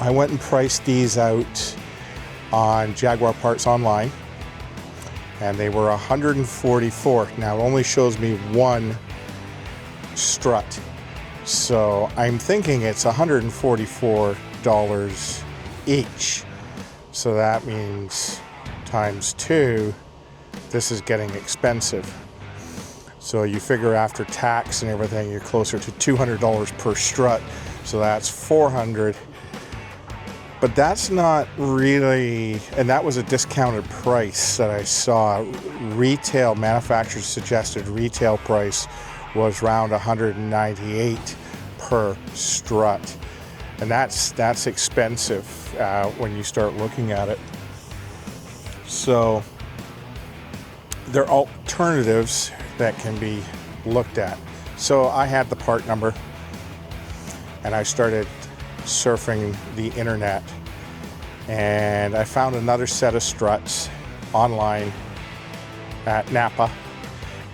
I went and priced these out on Jaguar Parts Online, and they were $144. Now it only shows me one strut, so I'm thinking it's $144 each. So that means times 2, this is getting expensive. So you figure after tax and everything, you're closer to $200 per strut. So that's $400. But that's not really, and that was a discounted price that I saw. Retail, manufacturer's suggested retail price was around $198 per strut. And that's expensive when you start looking at it. So there are alternatives that can be looked at. So I had the part number, and I started surfing the internet, and I found another set of struts online at Napa,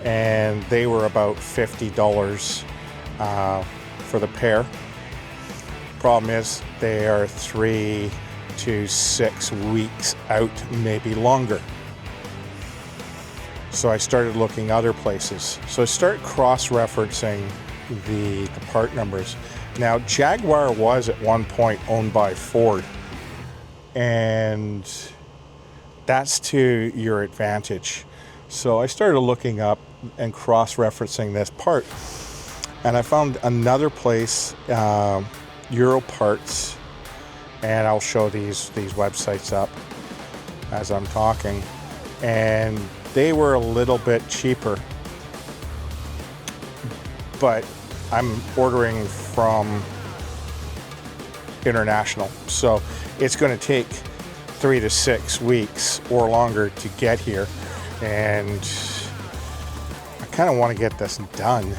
and they were about $50 for the pair. Problem is, they are 3 to 6 weeks out, maybe longer. So I started looking other places. So I started cross-referencing the part numbers. Now, Jaguar was at one point owned by Ford, and that's to your advantage. So I started looking up and cross-referencing this part, and I found another place, Euro Parts, and I'll show these websites up as I'm talking, and they were a little bit cheaper, but I'm ordering from international, so it's going to take 3 to 6 weeks or longer to get here, and I kind of want to get this done.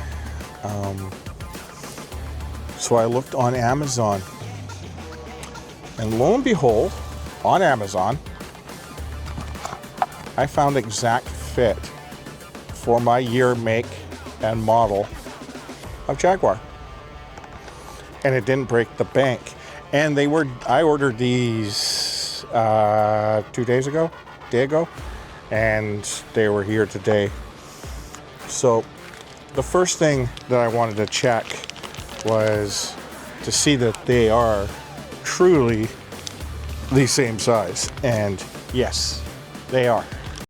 So I looked on Amazon, and lo and behold, on Amazon, I found exact fit for my year, make, and model of Jaguar. And it didn't break the bank. And I ordered these 2 days ago, and they were here today. So the first thing that I wanted to check was to see that they are truly the same size. And yes, they are.